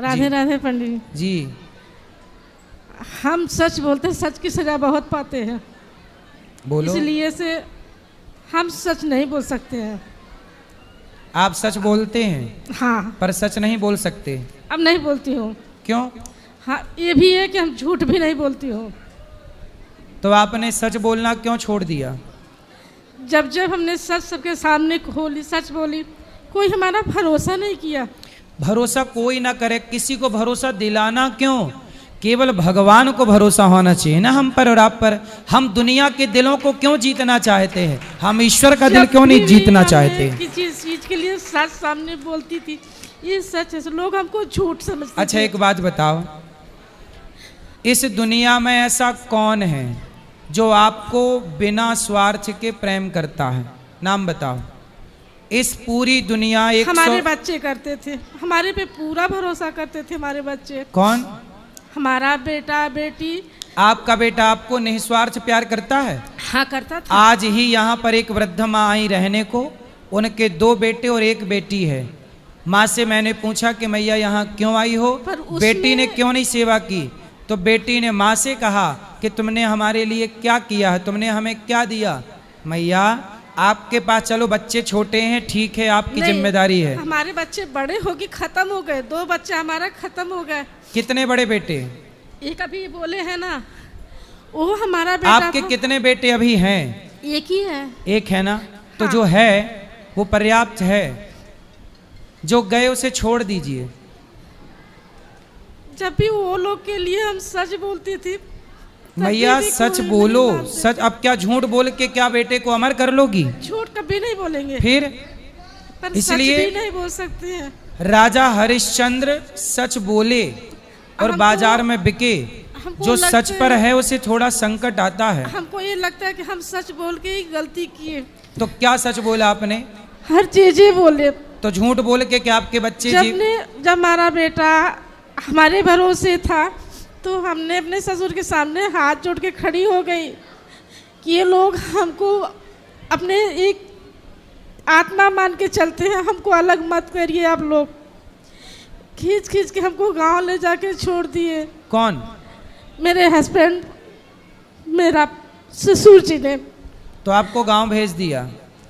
राधे राधे पंडित जी। हम सच बोलते हैं, सच की सजा बहुत पाते हैं। बोलो। इसलिए से हम सच नहीं बोल सकते हैं। आप सच बोलते हैं? हाँ। पर सच नहीं बोल सकते? अब नहीं बोलती हूँ। क्यों? हाँ, ये भी है कि हम झूठ भी नहीं बोलती हूँ। तो आपने सच बोलना क्यों छोड़ दिया? जब जब हमने सच सबके सामने खोली, सच बोली, कोई हमारा भरोसा नहीं किया। भरोसा कोई ना करे, किसी को भरोसा दिलाना क्यों? केवल भगवान को भरोसा होना चाहिए ना हम पर और आप पर। हम दुनिया के दिलों को क्यों जीतना चाहते हैं? हम ईश्वर का दिल क्यों नहीं जीतना चाहते? किसी चीज के लिए सच सामने बोलती थी, ये सच है, लोग हमको झूठ समझते। अच्छा एक बात बताओ, इस दुनिया में ऐसा कौन है जो आपको बिना स्वार्थ के प्रेम करता है? नाम बताओ। इस पूरी दुनिया हमारे बच्चे करते थे, हमारे पे पूरा भरोसा करते थे हमारे बच्चे। कौन? हमारा बेटा बेटी। आपका बेटा आपको निस्वार्थ प्यार करता है? हाँ करता था। आज ही यहाँ पर एक वृद्ध माँ आई रहने को, उनके 2 बेटे और 1 बेटी है। माँ से मैंने पूछा कि मैया यहाँ क्यों आई हो, बेटी ने क्यों नहीं सेवा की? तो बेटी ने माँ से कहा कि तुमने हमारे लिए क्या किया है, तुमने हमें क्या दिया? मैया आपके पास, चलो बच्चे छोटे हैं, ठीक है, आपकी जिम्मेदारी है। हमारे बच्चे बड़े हो गए, खत्म हो गए, 2 बच्चे हमारा खत्म हो गए। कितने बड़े बेटे? एक अभी बोले हैं ना, वो हमारा बेटा। आपके कितने बेटे अभी हैं? एक ही है। एक है ना? तो हाँ। जो है वो पर्याप्त है, जो गए उसे छोड़ दीजिए। जब भी वो लोग के लिए हम सच बोलती थी। भैया सच बोलो, सच। अब क्या झूठ बोल के क्या बेटे को अमर कर लोगी? झूठ कभी नहीं बोलेंगे। फिर पर इसलिए सच भी नहीं बोल सकते हैं। राजा हरिश्चंद्र सच बोले और बाजार में बिके। जो सच पर है उसे थोड़ा संकट आता है। हमको ये लगता है कि हम सच बोल के ही गलती किए। तो क्या सच बोला आपने? हर चीज बोले। तो झूठ बोल के क्या आपके बच्चे जब हमारा बेटा हमारे भरोसे था, तो हमने अपने ससुर के सामने हाथ जोड़ के खड़ी हो गई कि ये लोग हमको अपने एक आत्मा मान के चलते हैं, हमको अलग मत करिए। आप लोग खींच खींच के हमको गांव ले जाके छोड़ दिए। कौन? मेरे हस्बैंड, मेरा ससुर जी ने। तो आपको गांव भेज दिया?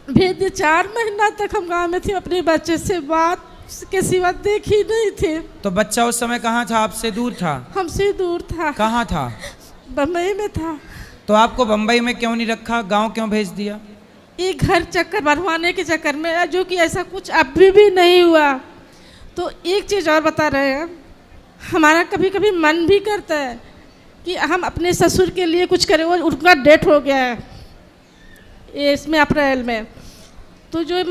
भेज दिया। 4 महीना तक हम गांव में थे, अपने बच्चे से बात के सिवा देखी नहीं थे। तो बच्चा उस समय कहाँ था? आपसे दूर था? हमसे दूर था। कहाँ था? बम्बई में था। तो आपको बम्बई में क्यों नहीं रखा, गांव क्यों भेज दिया? एक घर चक्कर बनवाने के चक्कर में, जो कि ऐसा कुछ अभी भी नहीं हुआ। तो एक चीज़ और बता रहे हैं, हमारा कभी कभी मन भी करता है कि हम अपने ससुर के लिए कुछ करें। वो उनका डेथ हो गया है इसमें अप्रैल में। तो जो हर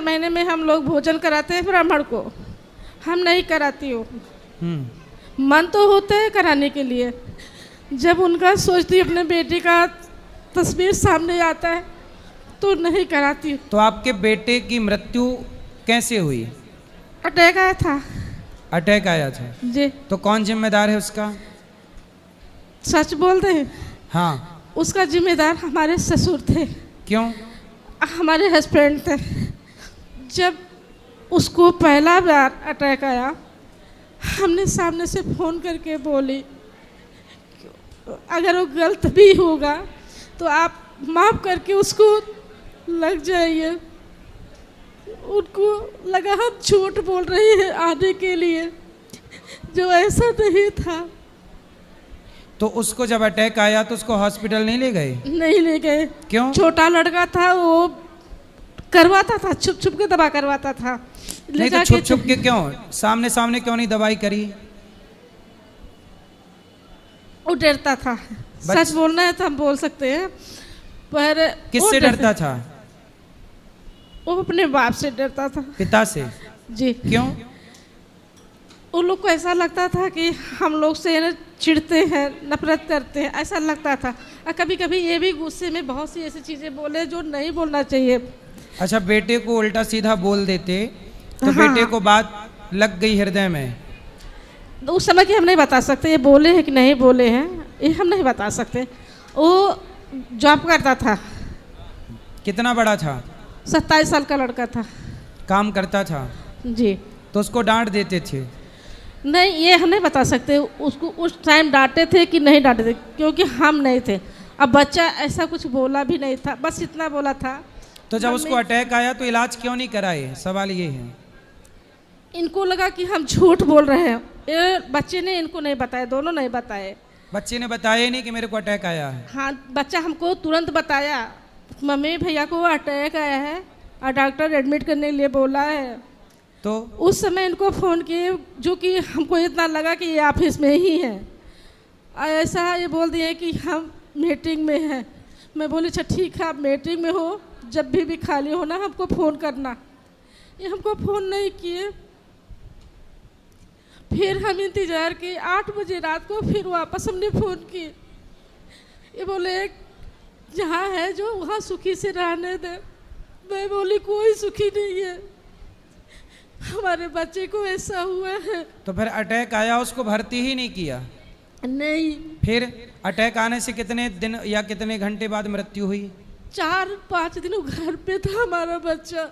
महीने में हम लोग भोजन कराते हैं ब्राह्मण को, हम नहीं कराती हूँ। मन तो होता है कराने के लिए। जब उनका सोचती अपने बेटे का तस्वीर सामने आता है तो नहीं कराती। तो आपके बेटे की मृत्यु कैसे हुई? अटैक आया था। अटैक आया था जी। तो कौन जिम्मेदार है उसका? सच बोल रहे हैं? हाँ। उसका जिम्मेदार हमारे ससुर थे। क्यों? हमारे हस्बैंड थे। जब उसको पहला बार अटैक आया, हमने सामने से फ़ोन करके बोली, अगर वो गलत भी होगा तो आप माफ़ करके उसको लग जाइए। उनको लगा हम झूठ बोल रहे हैं आने के लिए, जो ऐसा नहीं था। तो उसको जब अटैक आया तो उसको हॉस्पिटल नहीं ले गए? नहीं ले गए। क्यों? छोटा लड़का था, वो करवाता था, छुप छुप के दवा करवाता था। नहीं तो छुप छुप के क्यों? सामने सामने क्यों नहीं दवाई करी? वो डरता था। सच बोलना है तो हम बोल सकते हैं, पर किससे डरता था? वो अपने बाप से डरता था। पिता से? जी। क्यों? उन लोग को ऐसा लगता था कि हम लोग से चिढ़ते हैं, नफरत करते हैं, ऐसा लगता था। और कभी कभी ये भी गुस्से में बहुत सी ऐसी चीज़ें बोले जो नहीं बोलना चाहिए। अच्छा, बेटे को उल्टा सीधा बोल देते तो हाँ। बेटे को बात लग गई हृदय में। तो उस समय की हम नहीं बता सकते ये बोले हैं कि नहीं बोले हैं, ये हम नहीं बता सकते। वो जॉब करता था। कितना बड़ा था? 27 साल का लड़का था। काम करता था? जी। तो उसको डांट देते थे? नहीं, ये हम नहीं बता सकते उसको उस टाइम डांटे थे कि नहीं डांटे थे, क्योंकि हम नहीं थे। अब बच्चा ऐसा कुछ बोला भी नहीं था, बस इतना बोला था। तो जब उसको अटैक आया तो इलाज क्यों नहीं कराए, सवाल ये है। इनको लगा कि हम झूठ बोल रहे हैं, ये बच्चे ने इनको नहीं बताया, दोनों नहीं बताए। बच्चे ने बताया ही नहीं कि मेरे को अटैक आया है। हाँ, बच्चा हमको तुरंत बताया, मम्मी भैया को अटैक आया है और डॉक्टर एडमिट करने के लिए बोला है। तो उस समय इनको फ़ोन किए, जो कि हमको इतना लगा कि ये ऑफिस में ही है। ऐसा ये बोल दिए कि हम मीटिंग में हैं। मैं बोली अच्छा ठीक है, आप मीटिंग में हो, जब भी खाली हो ना हमको फ़ोन करना। ये हमको फ़ोन नहीं किए। फिर हम इंतज़ार किए, 8 बजे रात को फिर वापस हमने फ़ोन किए। ये बोले जहाँ है जो वहाँ सुखी से रहने दे। मैं बोली कोई सुखी नहीं है, हमारे बच्चे को ऐसा हुआ है। तो फिर अटैक आया, उसको भर्ती ही नहीं किया? नहीं। फिर अटैक आने से कितने दिन या कितने घंटे बाद मृत्यु हुई? 4-5 दिन वो घर पे था हमारा बच्चा।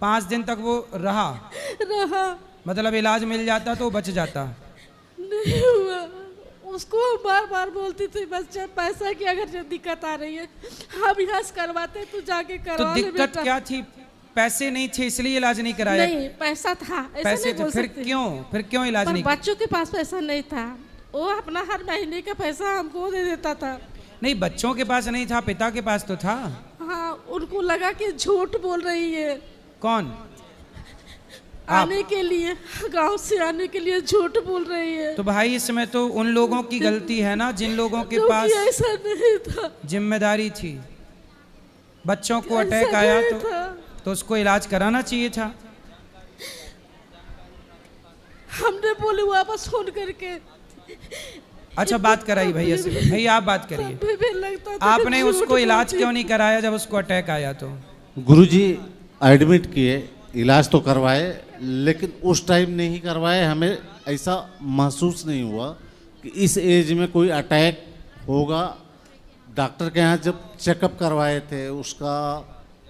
5 दिन तक वो रहा? मतलब इलाज मिल जाता तो बच जाता? नहीं हुआ। उसको बार बार बोलती थी बच्चा पैसा की अगर जो दिक्कत आ रही है हम यहाँ से करवाते, तू जाके करवा ले। तो दिक्कत क्या थी? पैसे नहीं थे इसलिए इलाज नहीं कराया? नहीं, पैसा था, ऐसा पैसे नहीं बोल फिर सकते। क्यों इलाज नहीं? बच्चों के पास पैसा नहीं था, वो अपना हर महीने का पैसा हमको दे देता था। नहीं, बच्चों के पास नहीं था, पिता के पास तो था। हाँ, उनको लगा कि झूठ बोल रही है। कौन? आने के लिए, गांव से आने के लिए झूठ बोल रही है। तो भाई इसमें तो उन लोगों की गलती है ना जिन लोगों के पास ऐसा नहीं था, जिम्मेदारी थी। बच्चों को अटैक आया तो उसको इलाज कराना चाहिए था। हमने बोले वापस फोन करके। अच्छा, बात कराई भैया से। भैया आप बात करिए, आपने उसको इलाज क्यों नहीं कराया जब उसको अटैक आया? तो गुरुजी एडमिट किए, इलाज तो करवाए, लेकिन उस टाइम नहीं करवाए। हमें ऐसा महसूस नहीं हुआ कि इस एज में कोई अटैक होगा। डॉक्टर के यहाँ जब चेकअप करवाए थे, उसका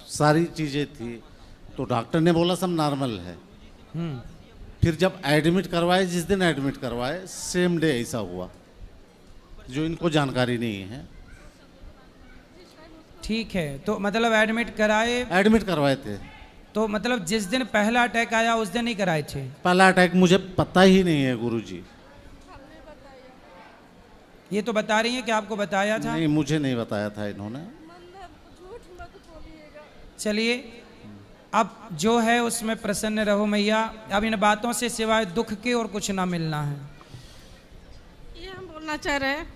सारी चीज़ें थी, तो डॉक्टर ने बोला सब नॉर्मल है। फिर जब एडमिट करवाए, जिस दिन एडमिट करवाए सेम डे ऐसा हुआ, जो इनको जानकारी नहीं है। ठीक है, तो मतलब एडमिट करवाए थे। तो मतलब जिस दिन पहला अटैक आया उस दिन ही कराए थे? पहला अटैक मुझे पता ही नहीं है गुरुजी। ये तो बता रही हैं कि आपको बताया था? नहीं, मुझे नहीं बताया था इन्होंने। चलिए, अब जो है उसमें प्रसन्न रहो मैया। अब इन बातों से सिवाय दुख के और कुछ ना मिलना है। ये हम बोलना चाह रहे हैं,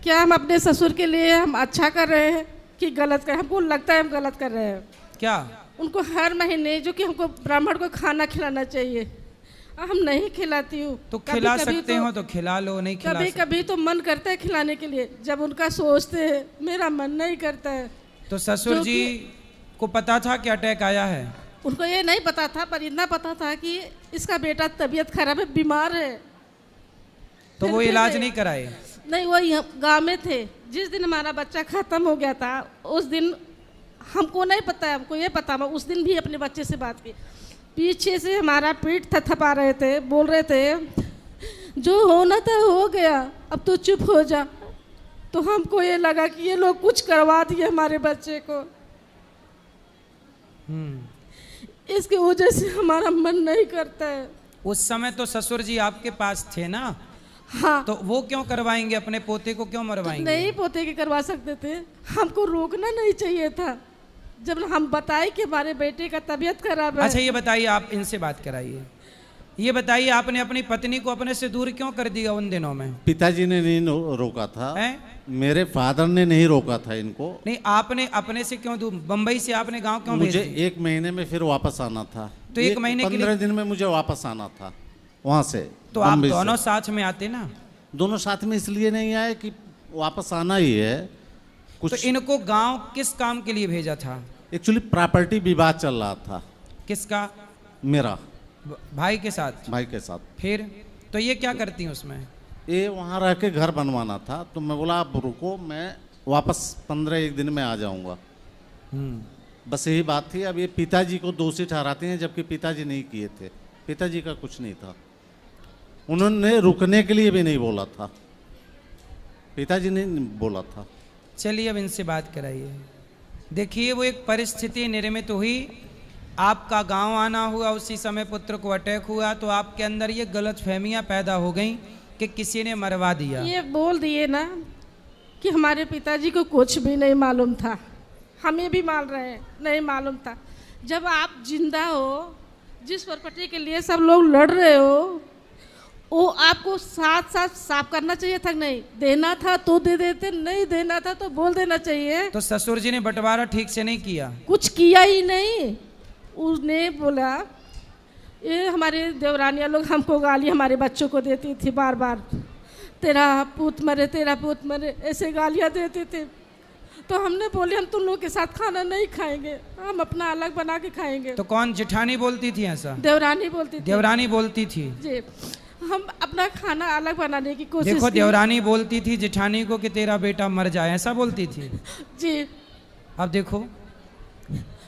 क्या हम अपने ससुर के लिए हम अच्छा कर रहे हैं कि गलत कर? हमको लगता है हम गलत कर रहे हैं। क्या? उनको हर महीने जो कि हमको ब्राह्मण को खाना खिलाना चाहिए, हम नहीं खिलाती हूँ। तो खिला सकते हो तो खिला लो, नहीं खिला कभी कभी तो मन करता है खिलाने के लिए, जब उनका सोचते हैं, मेरा मन नहीं करता है। तो ससुर जी को पता था कि अटैक आया है? उनको ये नहीं पता था, पर इतना पता था कि इसका बेटा तबीयत खराब है, बीमार है। तो वो इलाज नहीं कराए? नहीं, वो गाँव में थे। जिस दिन हमारा बच्चा खत्म हो गया था उस दिन हमको नहीं पता है, हमको ये पता, मैं उस दिन भी अपने बच्चे से बात की। पीछे से हमारा पीठ थपथपा रहे थे, बोल रहे थे जो होना था हो गया, अब तो चुप हो जा। तो हमको ये लगा कि ये लोग कुछ करवा दिए हमारे बच्चे को। इसकी वजह से हमारा मन नहीं करता है। उस समय तो ससुर जी आपके पास थे ना? हाँ। तो वो क्यों करवाएंगे? अपने पोते को क्यों मरवाएंगे? तो नहीं, पोते के करवा सकते थे, हमको रोकना नहीं चाहिए था। जब हम बताए कि हमारे बेटे का तबीयत खराब है। अच्छा, ये बताइए, आप इनसे बात कराइए। ये बताइए, आपने अपनी पत्नी को अपने से दूर क्यों कर दिया उन दिनों में? पिताजी ने नहीं रोका था। मेरे फादर ने नहीं रोका था इनको। नहीं, आपने अपने से क्यों दूर? बम्बई से आपने गांव क्यों भेजा? मुझे 1 महीने में फिर वापस आना था। तो 1 महीने के लिए 15 दिन में मुझे वापस आना था वहाँ से। तो आप दोनों साथ में आते ना? दोनों साथ में इसलिए नहीं आए कि वापस आना ही है कुछ। तो इनको गांव किस काम के लिए भेजा था? एक्चुअली प्रॉपर्टी विवाद चल रहा था। किसका? मेरा भाई के साथ? भाई के साथ। फिर तो ये क्या करती हैं उसमें? ये वहाँ रह के घर बनवाना था, तो मैं बोला आप रुको, मैं वापस 15-1 दिन में आ जाऊँगा। बस यही बात थी। अब ये पिताजी को दोषी ठहराते हैं, जबकि पिताजी नहीं किए थे, पिताजी का कुछ नहीं था। उन्होंने रुकने के लिए भी नहीं बोला था, पिताजी ने बोला था। चलिए अब इनसे बात कराइए। देखिए वो एक परिस्थिति निर्मित हुई, आपका गांव आना हुआ, उसी समय पुत्र को अटैक हुआ, तो आपके अंदर ये गलत फहमियाँ पैदा हो गई कि किसी ने मरवा दिया। ये बोल दिए ना कि हमारे पिताजी को कुछ भी नहीं मालूम था, हमें भी मान रहे हैं नहीं मालूम था। जब आप जिंदा हो, जिस प्रॉपर्टी के लिए सब लोग लड़ रहे हो, वो आपको साथ साथ साफ करना चाहिए था, नहीं देना था तो दे देते, नहीं देना था तो बोल देना चाहिए। तो ससुर जी ने बंटवारा ठीक से नहीं किया, कुछ किया ही नहीं। उसने बोला, ये हमारे देवरानिया लोग हमको गाली हमारे बच्चों को देती थी बार बार, तेरा पूत मरे, तेरा पूत मरे, ऐसे गालियाँ देते थे। तो हमने बोले हम तुम लोग के साथ खाना नहीं खाएंगे, हम अपना अलग बना के खाएंगे। तो कौन जेठानी बोलती थी ऐसा? देवरानी बोलती थी। देवरानी बोलती थी जी, हम अपना खाना अलग बनाने की कोशिश देखो की। देवरानी बोलती थी जेठानी को कि तेरा बेटा मर जाए, ऐसा बोलती थी जी। अब देखो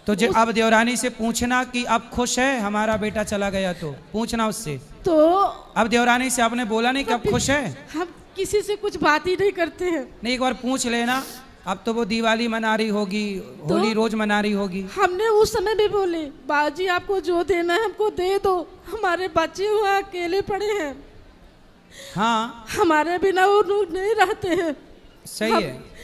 तो अब देवरानी से पूछना कि अब खुश है हमारा बेटा चला गया, तो पूछना उससे। तो अब देवरानी से आपने बोला नहीं कि अब खुश है? हम किसी से कुछ बात ही नहीं करते हैं। नहीं, एक बार पूछ लेना। अब तो वो दिवाली मना रही होगी, होली रोज मना रही होगी। हमने उस समय भी बोले, बाजी आपको जो देना है हमको दे दो, हमारे बच्चे वहाँ अकेले पड़े हैं, हाँ हमारे बिना वो लोग नहीं रहते हैं। सही है।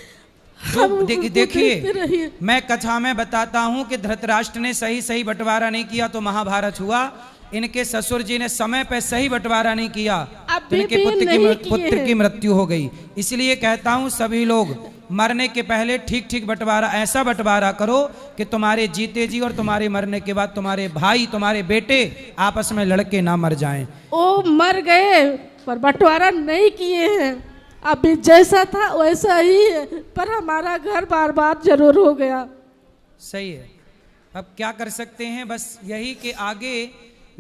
जो देखिए देखिए, मैं कथा में बताता हूँ कि धृतराष्ट्र ने सही सही बंटवारा नहीं किया तो महाभारत हुआ। इनके ससुर जी ने समय पर सही बंटवारा नहीं किया तो इनके पुत्र की मृत्यु हो गई। इसलिए कहता हूँ सभी लोग मरने के पहले ठीक ठीक बंटवारा, ऐसा बंटवारा करो कि तुम्हारे जीते जी और तुम्हारे मरने के बाद तुम्हारे भाई, तुम्हारे बेटे आपस में लड़के ना मर जाएं। वो मर गए पर बंटवारा नहीं किए हैं, अभी जैसा था वैसा ही है, पर हमारा घर बार बार जरूर हो गया। सही है। अब क्या कर सकते हैं, बस यही कि आगे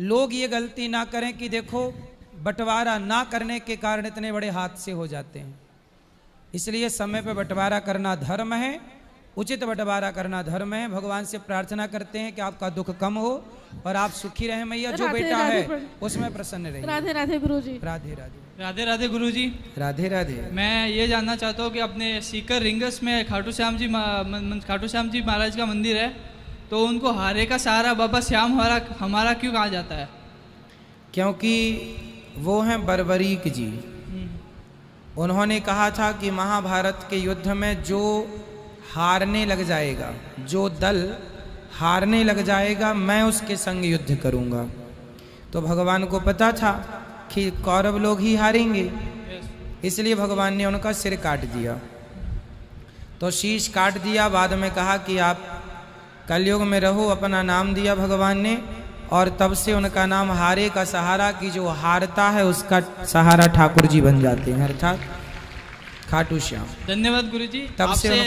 लोग ये गलती ना करें कि देखो बंटवारा ना करने के कारण इतने बड़े हादसे हो जाते हैं। इसलिए समय पर बंटवारा करना धर्म है, उचित बंटवारा करना धर्म है। भगवान से प्रार्थना करते हैं कि आपका दुख कम हो और आप सुखी रहें मैया। जो बेटा है उसमें प्रसन्न रहिए। राधे राधे गुरुजी। राधे राधे। राधे राधे गुरुजी। राधे राधे। मैं ये जानना चाहता हूँ कि अपने सीकर रिंगस में खाटू श्याम जी महाराज का मंदिर है, तो उनको हारे का सहारा बाबा श्याम हमारा क्यों कहा जाता है? क्योंकि वो हैं बर्बरीक जी। उन्होंने कहा था कि महाभारत के युद्ध में जो हारने लग जाएगा, जो दल हारने लग जाएगा, मैं उसके संग युद्ध करूंगा। तो भगवान को पता था कि कौरव लोग ही हारेंगे, इसलिए भगवान ने उनका सिर काट दिया। तो शीश काट दिया। बाद में कहा कि आप कलयुग में रहो, अपना नाम दिया भगवान ने, और तब से उनका नाम हारे का सहारा, की जो हारता है उसका सहारा ठाकुर जी बन जाते हैं, अर्थात खाटू श्याम। धन्यवाद गुरुजी। तब से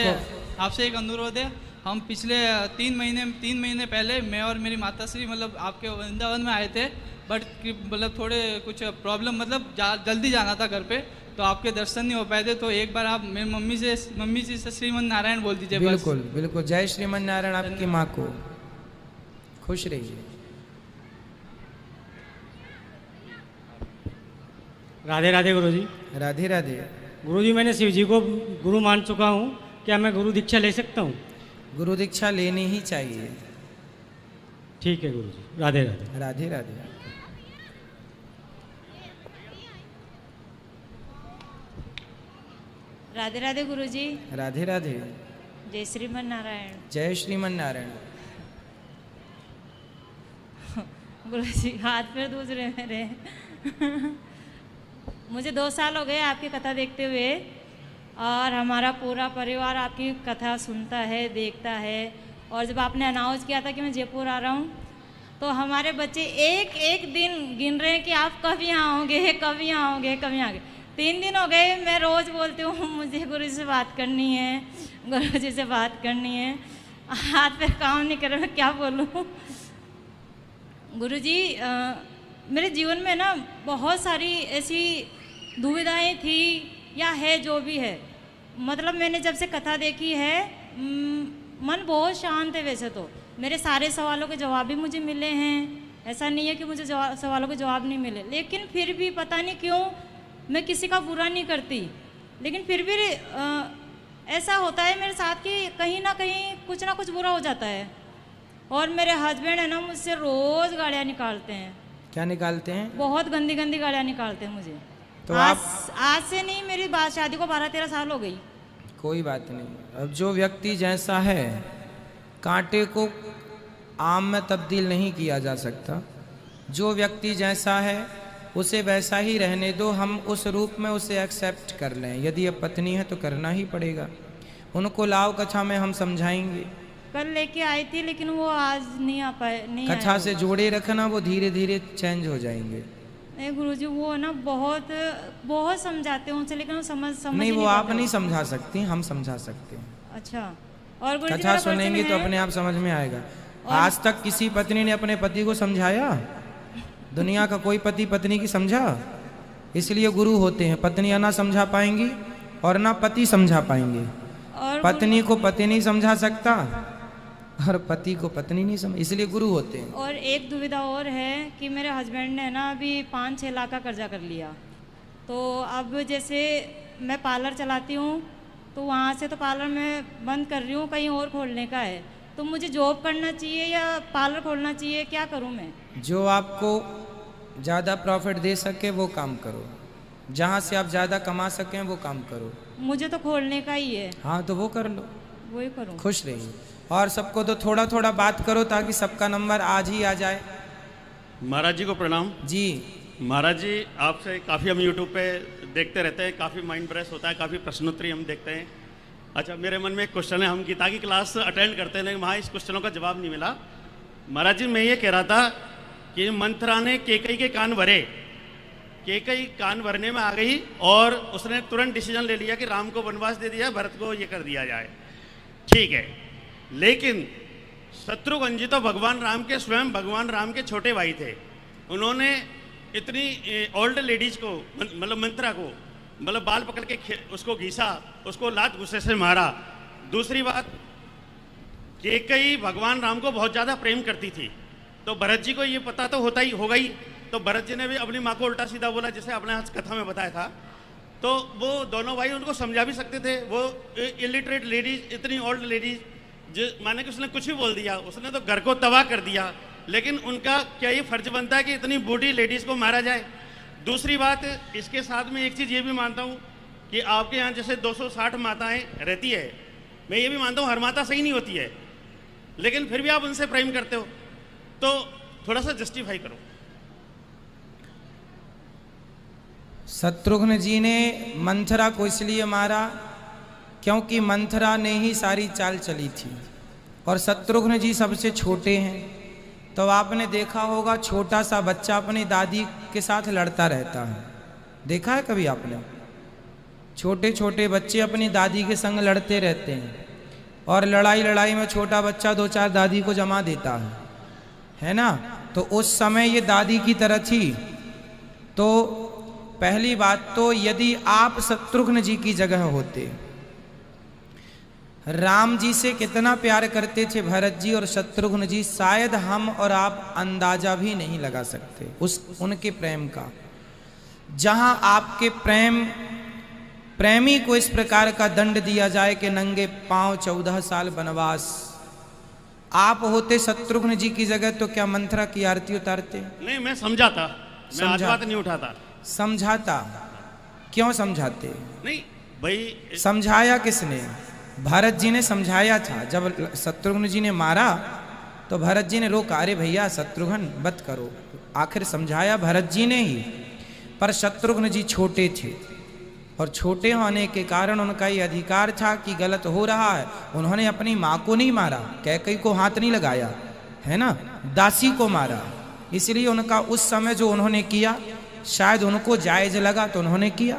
आपसे एक अनुरोध है, हम पिछले 3 महीने पहले मैं और मेरी माता श्री मतलब आपके वृंदावन में आए थे, बट मतलब थोड़े कुछ प्रॉब्लम, मतलब जल्दी जाना था घर पे, तो आपके दर्शन नहीं हो पाए थे। तो एक बार आप मेरी मम्मी जी से श्रीमन नारायण बोल दीजिए। बिल्कुल बिल्कुल। जय श्रीमन नारायण। आपकी माँ को खुश रहिए। राधे राधे गुरुजी। राधे राधे। गुरुजी, मैंने शिव जी को गुरु मान चुका हूँ, क्या मैं गुरु दीक्षा ले सकता हूँ? गुरु दीक्षा लेनी ही चाहिए। ठीक है गुरुजी। राधे राधे। राधे राधे। राधे राधे गुरुजी। राधे राधे। जय श्रीमन नारायण। जय श्रीमन नारायण। गुरुजी हाथ पैर दूज रहे मेरे। मुझे 2 साल हो गए आपकी कथा देखते हुए, और हमारा पूरा परिवार आपकी कथा सुनता है, देखता है। और जब आपने अनाउंस किया था कि मैं जयपुर आ रहा हूँ, तो हमारे बच्चे एक एक दिन गिन रहे हैं कि आप कब यहाँ आओगे, कब यहाँ आओगे, कब यहाँ आओगे। 3 दिन हो गए, मैं रोज़ बोलती हूँ मुझे गुरु जी से बात करनी है, गुरु जी से बात करनी है, हाथ पे काम नहीं कर रहे, मैं क्या बोलूँ। गुरु जी मेरे जीवन में ना बहुत सारी ऐसी दुविधाएं थी या है, जो भी है, मतलब मैंने जब से कथा देखी है मन बहुत शांत है। वैसे तो मेरे सारे सवालों के जवाब भी मुझे मिले हैं, ऐसा नहीं है कि मुझे सवालों के जवाब नहीं मिले, लेकिन फिर भी पता नहीं क्यों मैं किसी का बुरा नहीं करती, लेकिन फिर भी ऐसा होता है मेरे साथ कि कहीं ना कुछ बुरा हो जाता है। और मेरे हस्बैंड है ना मुझसे रोज़ गालियाँ निकालते हैं। क्या निकालते हैं? बहुत गंदी गंदी गालियाँ निकालते हैं मुझे। तो आज से नहीं, मेरी बात शादी को 12-13 साल हो गई। कोई बात नहीं, अब जो व्यक्ति जैसा है, कांटे को आम में तब्दील नहीं किया जा सकता। जो व्यक्ति जैसा है उसे वैसा ही रहने दो, हम उस रूप में उसे एक्सेप्ट कर लें। यदि अब पत्नी है तो करना ही पड़ेगा। उनको लाव कथा में हम समझाएंगे। कल लेके आई थी लेकिन वो आज नहीं आ पाए। नहीं कथा से जोड़े रखना, वो धीरे धीरे चेंज हो जाएंगे। नहीं गुरुजी, वो ना बहुत समझाते हैं उनसे, लेकिन वो समझ नहीं, वो आप नहीं समझा सकती, हम समझा सकते हैं। अच्छा, और गुरुजी कथा सुनेंगे तो अपने आप समझ में आएगा। आज तक किसी पत्नी ने अपने पति को समझाया? दुनिया का कोई पति पत्नी की समझा? इसलिए गुरु होते हैं। पत्नियां ना समझा पाएंगी और ना पति समझा पाएंगे। और पत्नी को पति नहीं समझा सकता और पति को पत्नी नहीं समझ, इसलिए गुरु होते हैं। और एक दुविधा और है कि मेरे हस्बैंड ने ना अभी 5-6 लाख का कर्जा कर लिया। तो अब जैसे मैं पार्लर चलाती हूँ तो वहाँ से तो पार्लर मैं बंद कर रही हूँ, कहीं और खोलने का है। तो मुझे जॉब करना चाहिए या पार्लर खोलना चाहिए, क्या करूँ मैं? जो आपको ज़्यादा प्रॉफिट दे सके वो काम करो, जहाँ से आप ज़्यादा कमा सकें वो काम करो। मुझे तो खोलने का ही है। हाँ तो वो कर लो, वही करूँ। खुश रहिए। और सबको तो थोड़ा थोड़ा बात करो ताकि सबका नंबर आज ही आ जाए। महाराज जी को प्रणाम जी। महाराज जी, आपसे काफ़ी हम यूट्यूब पे देखते रहते हैं, काफ़ी माइंड फ्रेश होता है, काफ़ी प्रश्नोत्तरी हम देखते हैं। अच्छा, मेरे मन में एक क्वेश्चन है। हम गीता की क्लास अटेंड करते हैं लेकिन वहाँ इस क्वेश्चनों का जवाब नहीं मिला। महाराज जी, मैं ये कह रहा था कि मंथरा ने केकई के कान भरे, केकई कान भरने में आ गई और उसने तुरंत डिसीजन ले लिया कि राम को वनवास दे दिया, भरत को ये कर दिया जाए। ठीक है, लेकिन शत्रुघ्न जी तो भगवान राम के स्वयं भगवान राम के छोटे भाई थे। उन्होंने इतनी ओल्ड लेडीज को, मतलब मंथरा को, मतलब बाल पकड़ के उसको घीसा, उसको लात गुस्से से मारा। दूसरी बात, केकई भगवान राम को बहुत ज़्यादा प्रेम करती थी, तो भरत जी को ये पता तो होता ही होगा ही। तो भरत जी ने भी अपनी माँ को उल्टा सीधा बोला, जैसे आपने आज कथा में बताया था। तो वो दोनों भाई उनको समझा भी सकते थे। वो इलिटरेट लेडीज, इतनी ओल्ड लेडीज, जो माने कि उसने कुछ भी बोल दिया, उसने तो घर को तबाह कर दिया, लेकिन उनका क्या ये फर्ज बनता है कि इतनी बूढ़ी लेडीज को मारा जाए? दूसरी बात, इसके साथ में एक चीज़ ये भी मानता हूँ कि आपके यहाँ जैसे 260 माताएं रहती है, मैं ये भी मानता हूँ हर माता सही नहीं होती है, लेकिन फिर भी आप उनसे प्रेम करते हो, तो थोड़ा सा जस्टिफाई करो। शत्रुघ्न जी ने मंथरा को इसलिए मारा क्योंकि मंथरा ने ही सारी चाल चली थी और शत्रुघ्न जी सबसे छोटे हैं। तो आपने देखा होगा छोटा सा बच्चा अपनी दादी के साथ लड़ता रहता है, देखा है कभी आपने? छोटे छोटे बच्चे अपनी दादी के संग लड़ते रहते हैं और लड़ाई में छोटा बच्चा 2-4 दादी को जमा देता है ना? तो उस समय ये दादी की तरह थी। तो पहली बात तो यदि आप शत्रुघ्न जी की जगह होते, राम जी से कितना प्यार करते थे भरत जी और शत्रुघ्न जी, शायद हम और आप अंदाजा भी नहीं लगा सकते उनके प्रेम का। जहां आपके प्रेमी को इस प्रकार का दंड दिया जाए कि नंगे पांव 14 साल वनवास, आप होते शत्रुघ्न जी की जगह तो क्या मंथरा की आरती उतारते? नहीं, मैं समझाता, मैं आज बात नहीं उठाता। समझाता? क्यों समझाते? नहीं भाई, समझाया किसने? भरत जी ने समझाया था। जब शत्रुघ्न जी ने मारा तो भरत जी ने रोका, अरे भैया शत्रुघ्न मत करो। आखिर समझाया भरत जी ने ही, पर शत्रुघ्न जी छोटे थे और छोटे होने के कारण उनका ये अधिकार था कि गलत हो रहा है। उन्होंने अपनी माँ को नहीं मारा, कैकई को हाथ नहीं लगाया, है ना, दासी को मारा। इसलिए उनका उस समय जो उन्होंने किया शायद उनको जायज लगा तो उन्होंने किया।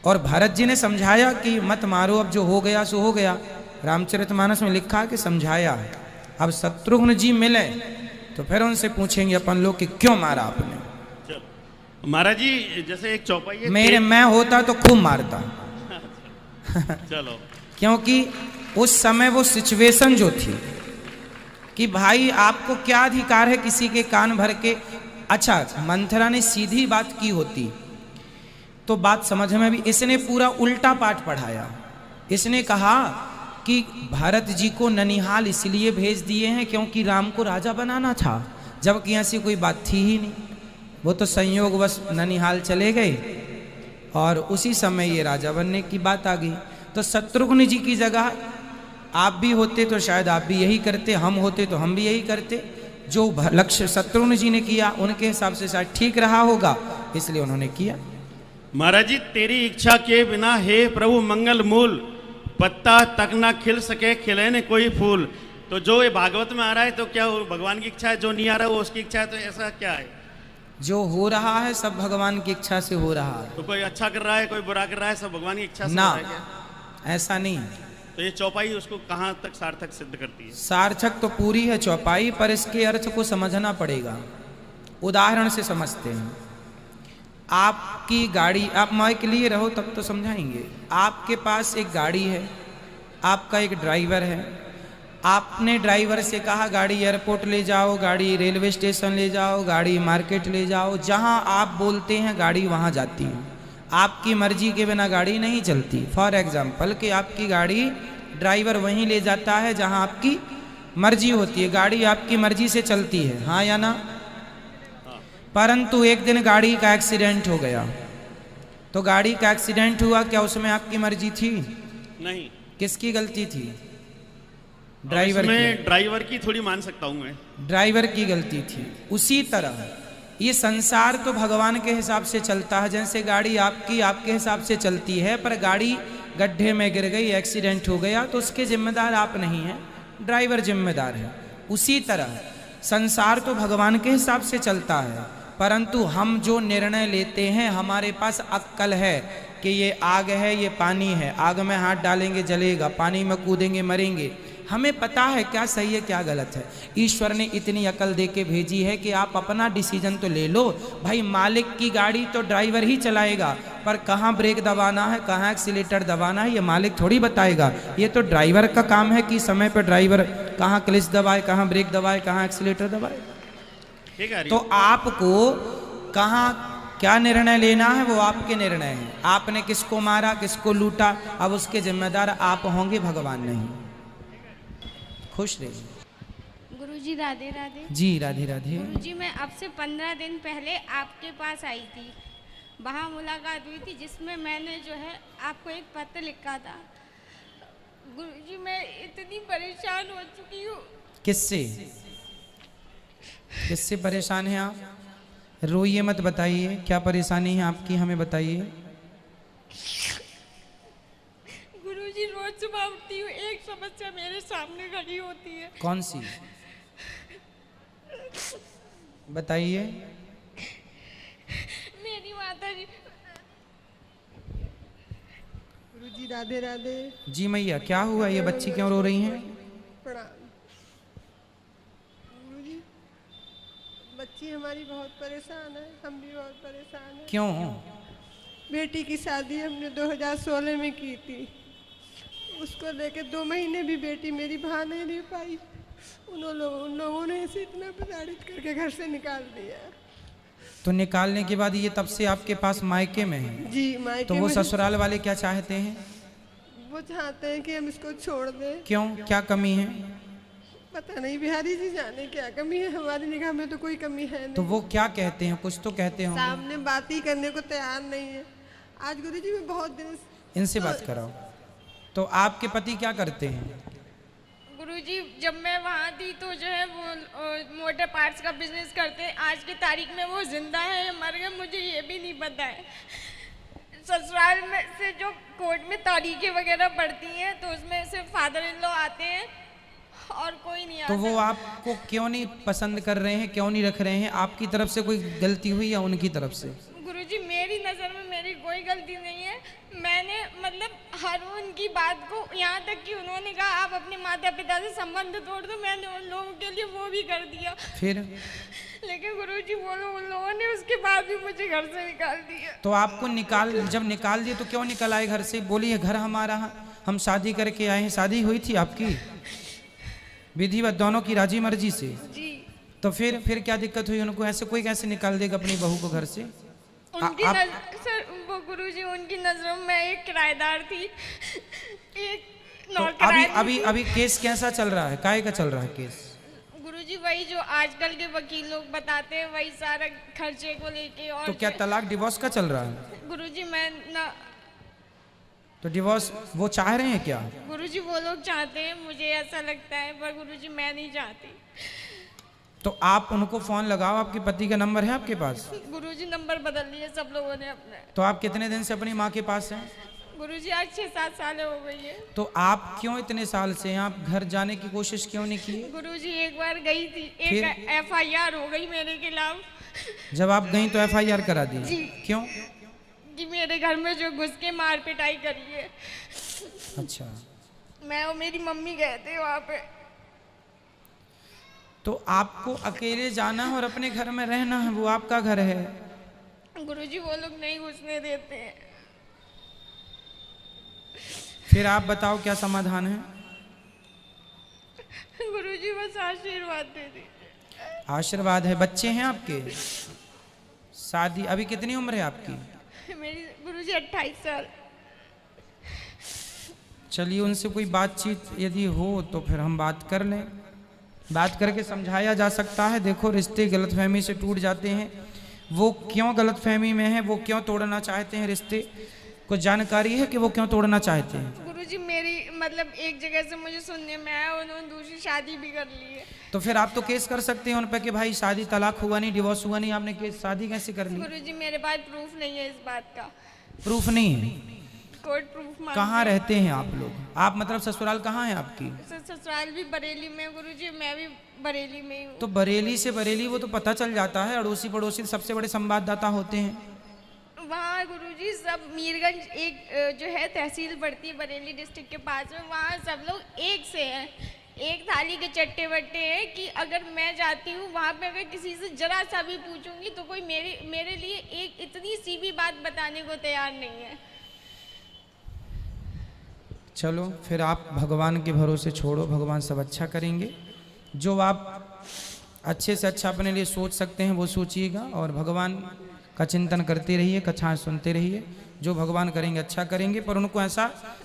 और भरत जी ने समझाया कि मत मारो, अब जो हो गया सो हो गया। रामचरितमानस में लिखा है कि समझाया है। अब शत्रुघ्न जी मिले तो फिर उनसे पूछेंगे अपन लोग कि क्यों मारा आपने। महाराज जी, जैसे एक चौपाई है, मेरे मैं होता तो खूब मारता। चलो, क्योंकि उस समय वो सिचुएशन जो थी, कि भाई आपको क्या अधिकार है किसी के कान भर के। अच्छा, मंथरा ने सीधी बात की होती तो बात समझ में भी, इसने पूरा उल्टा पाठ पढ़ाया। इसने कहा कि भरत जी को ननिहाल इसलिए भेज दिए हैं क्योंकि राम को राजा बनाना था, जबकि ऐसी कोई बात थी ही नहीं। वो तो संयोगवश ननिहाल चले गए और उसी समय ये राजा बनने की बात आ गई। तो शत्रुघ्न जी की जगह आप भी होते तो शायद आप भी यही करते, हम होते तो हम भी यही करते। जो लक्ष्य शत्रुघ्न जी ने किया उनके हिसाब से शायद ठीक रहा होगा, इसलिए उन्होंने किया। महाराज जी, तेरी इच्छा के बिना हे प्रभु मंगल मूल, पत्ता तक ना खिल सके खिले न कोई फूल। तो जो ये भागवत में आ रहा है तो क्या वो भगवान की इच्छा है, जो नहीं आ रहा है वो उसकी इच्छा है, तो ऐसा क्या है? जो हो रहा है सब भगवान की इच्छा से हो रहा है। तो कोई अच्छा कर रहा है कोई बुरा कर रहा है, सब भगवान की इच्छा से ना, हो रहा है क्या? ऐसा नहीं। तो ये चौपाई उसको कहाँ तक सार्थक सिद्ध करती है? सार्थक तो पूरी है चौपाई, पर इसके अर्थ को समझना पड़ेगा। उदाहरण से समझते हैं। आपकी गाड़ी, आप माइक लिए रहो तब तो समझाएंगे। आपके पास एक गाड़ी है, आपका एक ड्राइवर है। आपने ड्राइवर से कहा गाड़ी एयरपोर्ट ले जाओ, गाड़ी रेलवे स्टेशन ले जाओ, गाड़ी मार्केट ले जाओ। जहां आप बोलते हैं गाड़ी वहां जाती है। आपकी मर्जी के बिना गाड़ी नहीं चलती। फॉर एग्जाम्पल कि आपकी गाड़ी ड्राइवर वहीं ले जाता है जहां आपकी मर्जी होती है, गाड़ी आपकी मर्जी से चलती है, हाँ या ना? परंतु एक दिन गाड़ी का एक्सीडेंट हो गया। तो गाड़ी का एक्सीडेंट हुआ, क्या उसमें आपकी मर्जी थी? नहीं। किसकी गलती थी? ड्राइवर की। ड्राइवर की थोड़ी मान सकता हूं मैं, ड्राइवर की गलती थी। उसी तरह ये संसार तो भगवान के हिसाब से चलता है। जैसे गाड़ी आपकी आपके हिसाब से चलती है, पर गाड़ी गड्ढे में गिर गई, एक्सीडेंट हो गया, तो उसके जिम्मेदार आप नहीं हैं, ड्राइवर जिम्मेदार है। उसी तरह संसार तो भगवान के हिसाब से चलता है, परंतु हम जो निर्णय लेते हैं, हमारे पास अक्ल है कि ये आग है, ये पानी है, आग में हाथ डालेंगे जलेगा, पानी में कूदेंगे मरेंगे। हमें पता है क्या सही है क्या गलत है। ईश्वर ने इतनी अकल दे के भेजी है कि आप अपना डिसीजन तो ले लो। भाई मालिक की गाड़ी तो ड्राइवर ही चलाएगा, पर कहाँ ब्रेक दबाना है, कहाँ एक्सीलेटर दबाना है, ये मालिक थोड़ी बताएगा। ये तो ड्राइवर का काम है कि समय पर ड्राइवर कहाँ क्लच दबाए, कहाँ ब्रेक दबाए, कहाँ एक्सीलेटर दबाए। तो आपको कहाँ क्या निर्णय लेना है वो आपके निर्णय है। आपने किसको मारा, किसको लूटा, अब उसके जिम्मेदार आप होंगे, भगवान नहीं। खुश रहिए। गुरुजी राधे राधे। जी राधे राधे। गुरुजी, मैं अब से 15 दिन पहले आपके पास आई थी, वहाँ मुलाकात हुई थी, जिसमें मैंने जो है आपको एक पत्र लिखा था। गुरुजी, मैं इतनी परेशान हो चुकी हूँ। किससे किससे परेशान हैं आप? रोइए मत, बताइए क्या परेशानी है आपकी, हमें बताइए। गुरुजी, रोज सुबह उठती हूँ, एक समस्या मेरे सामने खड़ी होती है। कौन सी? बताइए। मेरी माता जी। गुरुजी राधे राधे। जी मैया, क्या हुआ? ये बच्ची क्यों रो रही हैं? प्रणाम। गुरुजी, बच्ची हमारी बहुत परेशान है, हम भी बहुत परेशान हैं। क्यों? बेटी की शादी हमने 2016 में की थी। उसको लेके 2 महीने भी बेटी मेरी भा नहीं रह पाई। उन लोगों ने इसे इतना प्रताड़ित करके घर से निकाल दिया। तो निकालने के बाद ये तब से आपके पास मायके में है? जी, मायके तो वो में। ससुराल वाले क्या चाहते हैं? वो चाहते हैं कि हम इसको छोड़ दें। क्यों, क्या कमी है? पता नहीं, बिहारी जी जाने क्या कमी है, हमारी निगाह में तो कोई कमी है नहीं। तो वो क्या कहते हैं? कुछ तो कहते होंगे। सामने बात ही करने को तैयार नहीं है। आज गुरुजी मैं बहुत दिन इनसे बात कराओ। तो आपके पति क्या करते हैं? गुरुजी, जब मैं वहाँ थी तो जो है वो मोटर पार्ट्स का बिजनेस करते हैं। आज की तारीख में वो जिंदा है या मर गए मुझे ये भी नहीं पता है। ससुराल में से जो कोर्ट में तारीखें वगैरह पड़ती हैं तो उसमें सिर्फ फादर इन लॉ आते हैं और कोई नहीं आता। तो वो आपको क्यों नहीं पसंद कर रहे हैं, क्यों नहीं रख रहे हैं? आपकी तरफ से कोई गलती हुई या उनकी तरफ से? गुरुजी, मेरी नज़र में मेरी कोई गलती नहीं है। मैंने मतलब हर उनकी बात को, यहाँ तक कि उन्होंने कहा आप अपने माता पिता से संबंध तोड़ दो, मैंने उन लोगों के लिए वो भी कर दिया। फिर? लेकिन गुरुजी, वो उन लोगों ने उसके बाद भी मुझे घर से निकाल दिया। तो आपको जब निकाल दिए तो क्यों निकल आए घर से? बोलिए घर हमारा, हम शादी करके आए हैं। शादी हुई थी आपकी? विधिवत दोनों की राजी मर्जी से? जी। तो फिर क्या दिक्कत हुई उनको? ऐसे कोई कैसे निकाल देगा अपनी बहू को घर से? उनकी सर वो गुरुजी उनकी नजरों में एक किराएदार थी, एक तो अभी केस कैसा चल रहा है? काहे का चल रहा है केस? गुरुजी वही जो आजकल के वकील लोग बताते हैं, वही सारा खर्चे को लेके। और तो क्या तलाक डिवोर्स का चल रहा है? गुरुजी मैं ना, तो डिवोर्स वो चाह रहे हैं क्या? गुरुजी वो लोग चाहते हैं, मुझे ऐसा लगता है, पर गुरुजी मैं नहीं चाहती। तो आप उनको फोन लगाओ, आपके पति का नंबर है आपके पास? गुरुजी नंबर बदल लिए सब लोगों ने अपने। तो आप कितने दिन से अपनी माँ के पास हैं? गुरुजी आज 6-7 साल हो गई है। तो आप क्यों इतने साल से आप घर जाने की कोशिश क्यों नहीं की? गुरुजी एक बार गई थी, एक FIR हो गई मेरे खिलाफ। जब आप गई तो FIR करा दी? क्यों? कि मेरे घर में जो घुस के मार पिटाई करी है। अच्छा। मैं और मेरी मम्मी गए थे वहाँ पे। तो आपको अकेले जाना है और अपने घर में रहना है, वो आपका घर है। गुरुजी वो लोग नहीं घुसने देते हैं। फिर आप बताओ क्या समाधान है? गुरुजी बस आशीर्वाद दे दीजिए। आशीर्वाद है। बच्चे हैं आपके? शादी अभी कितनी उम्र है आपकी? मेरी गुरुजी 28 साल। चलिए उनसे कोई बातचीत यदि हो तो फिर हम बात कर लें, बात करके समझाया जा सकता है। देखो रिश्ते गलतफहमी से टूट जाते हैं, वो क्यों गलतफहमी में है, वो क्यों तोड़ना चाहते हैं रिश्ते, कुछ जानकारी है कि वो क्यों तोड़ना चाहते हैं? गुरुजी मेरी मतलब एक जगह से मुझे सुनने में आया उन्होंने दूसरी शादी भी कर ली है। तो फिर आप तो केस कर सकते हैं उन पर कि भाई शादी तलाक हुआ नहीं, डिवोर्स हुआ नहीं, आपने केस शादी कैसे कर ली? गुरुजी मेरे पास प्रूफ नहीं है इस बात का। प्रूफ नहीं है? Court proof. कहाँ रहते हैं आप लोग? आप मतलब ससुराल कहाँ है आपकी? ससुराल भी बरेली में गुरुजी, मैं भी बरेली में ही हूँ। तो बरेली से बरेली वो तो पता चल जाता है, अड़ोसी पड़ोसी सबसे बड़े संवाददाता होते हैं। वहाँ गुरुजी सब मीरगंज एक जो है तहसील पड़ती है बरेली डिस्ट्रिक्ट के पास में, वहाँ सब लोग एक से हैं, एक थाली के चट्टे बट्टे हैं कि अगर मैं जाती हूँ वहाँ पे अगर किसी से जरा सा भी पूछूंगी तो कोई मेरे लिए एक इतनी सी भी बात बताने को तैयार नहीं है। चलो फिर आप भगवान के भरोसे छोड़ो, भगवान सब अच्छा करेंगे। जो आप अच्छे से अच्छा अपने लिए सोच सकते हैं वो सोचिएगा और भगवान का चिंतन करते रहिए, कथाएं सुनते रहिए। जो भगवान करेंगे अच्छा करेंगे, पर उनको ऐसा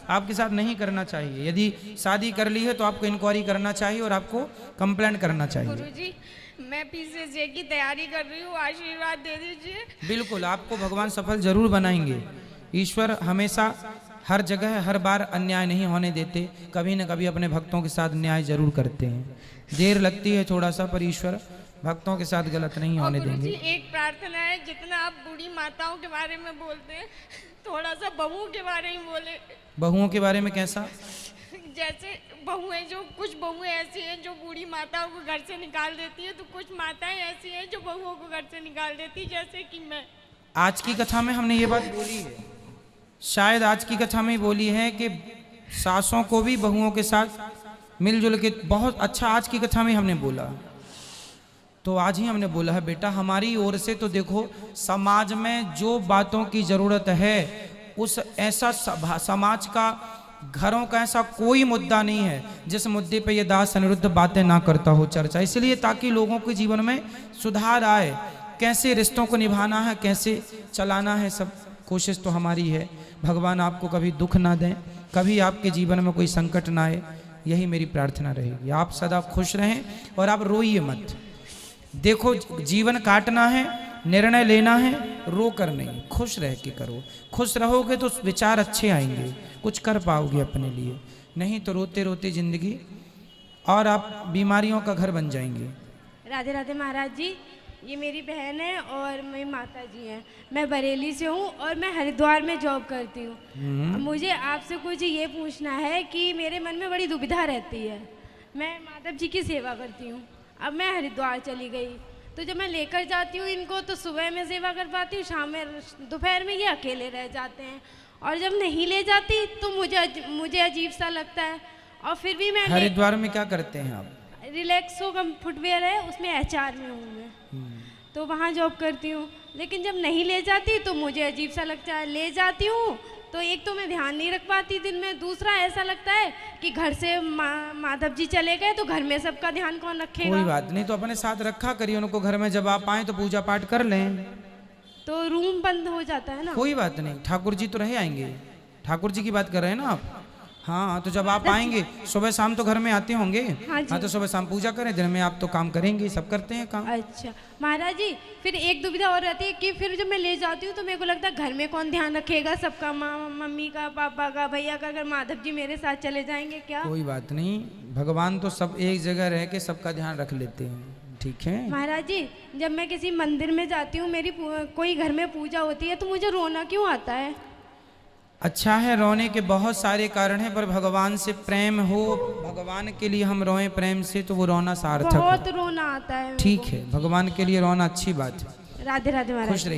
आपके साथ नहीं करना चाहिए। यदि शादी कर ली है तो आपको इंक्वायरी करना चाहिए और आपको कंप्लेंट करना चाहिए। गुरुजी मैं PCSJ की तैयारी कर रही हूँ, आशीर्वाद दे दीजिए। बिल्कुल, आपको भगवान सफल जरूर बनाएंगे। ईश्वर हमेशा हर जगह हर बार अन्याय नहीं होने देते, कभी न कभी अपने भक्तों के साथ न्याय जरूर करते हैं। देर लगती है थोड़ा सा, पर ईश्वर भक्तों के साथ गलत नहीं होने देंगे। एक प्रार्थना है, जितना आप बूढ़ी माताओं के बारे में बोलते हैं थोड़ा सा बहुओं के बारे में बोले। बहुओं के बारे में कैसा? जैसे बहुएं, जो कुछ बहुएं ऐसी हैं जो बूढ़ी माताओं को घर से निकाल देती है, तो कुछ माताएं ऐसी हैं जो बहुओं को घर से निकाल देती, जैसे कि मैं। आज की कथा में हमने ये बात बोली है, शायद आज की कथा में बोली है कि सासों को भी बहुओं के साथ मिलजुल के, बहुत अच्छा आज की कथा में हमने बोला। तो आज ही हमने बोला है बेटा, हमारी ओर से तो देखो समाज में जो बातों की जरूरत है उस ऐसा समाज का, घरों का ऐसा कोई मुद्दा नहीं है जिस मुद्दे पे ये दास अनिरुद्ध बातें ना करता हो चर्चा। इसलिए ताकि लोगों के जीवन में सुधार आए, कैसे रिश्तों को निभाना है, कैसे चलाना है, सब कोशिश तो हमारी है। भगवान आपको कभी दुख ना दें, कभी आपके जीवन में कोई संकट ना आए, यही मेरी प्रार्थना रहेगी। आप सदा खुश रहें और आप रोइए मत। देखो जीवन काटना है, निर्णय लेना है, रो कर नहीं, खुश रह के करो। खुश रहोगे तो विचार अच्छे आएंगे, कुछ कर पाओगे अपने लिए, नहीं तो रोते रोते जिंदगी और आप बीमारियों का घर बन जाएंगे। राधे राधे महाराज जी, ये मेरी बहन है और मेरी माता जी हैं। मैं बरेली से हूँ और मैं हरिद्वार में जॉब करती हूँ। मुझे आपसे कुछ ये पूछना है कि मेरे मन में बड़ी दुविधा रहती है। मैं माधव जी की सेवा करती हूँ। अब मैं हरिद्वार चली गई तो जब मैं लेकर जाती हूँ इनको तो सुबह में सेवा कर पाती हूँ, शाम में दोपहर में ये अकेले रह जाते हैं, और जब नहीं ले जाती तो मुझे अजीब सा लगता है। और फिर भी मैं हरिद्वार में क्या करते हैं आप? रिलैक्सो का फुटवेयर है, उसमें HR में हूँ मैं, तो वहाँ जॉब करती हूँ। लेकिन जब नहीं ले जाती तो मुझे अजीब सा लगता है, ले जाती हूँ तो एक तो मैं ध्यान नहीं रख पाती दिन में, दूसरा ऐसा लगता है कि घर से माधव जी चले गए तो घर में सबका ध्यान कौन रखेगा। कोई बात नहीं, तो अपने साथ रखा करिए उनको घर में, जब आप आए तो पूजा पाठ कर लें। तो रूम बंद हो जाता है ना। कोई बात नहीं, ठाकुर जी तो रहे आएंगे, ठाकुर जी की बात कर रहे हैं ना आप। हाँ, तो जब आप आएंगे सुबह शाम तो घर में आते होंगे। हाँ, तो सुबह शाम पूजा करें, दिन में आप तो काम करेंगे, सब करते हैं काम। अच्छा महाराज जी, फिर एक दुविधा और रहती है कि फिर जब मैं ले जाती हूँ तो मेरे को लगता है घर में कौन ध्यान रखेगा सबका, मम्मी का, पापा का, भैया का, अगर माधव जी मेरे साथ चले जाएंगे क्या। कोई बात नहीं, भगवान तो सब एक जगह रह के सबका ध्यान रख लेते हैं, ठीक है। महाराज जी, जब मैं किसी मंदिर में जाती हूँ, मेरी कोई घर में पूजा होती है, तो मुझे रोना क्यों आता है। अच्छा है, रोने के बहुत सारे कारण हैं, पर भगवान से प्रेम हो, भगवान के लिए हम रोएं प्रेम से, तो वो रोना सार्थक है। बहुत रोना आता है। ठीक है, भगवान के लिए रोना अच्छी बात है। राधे राधे महाराज। खुश रहिए।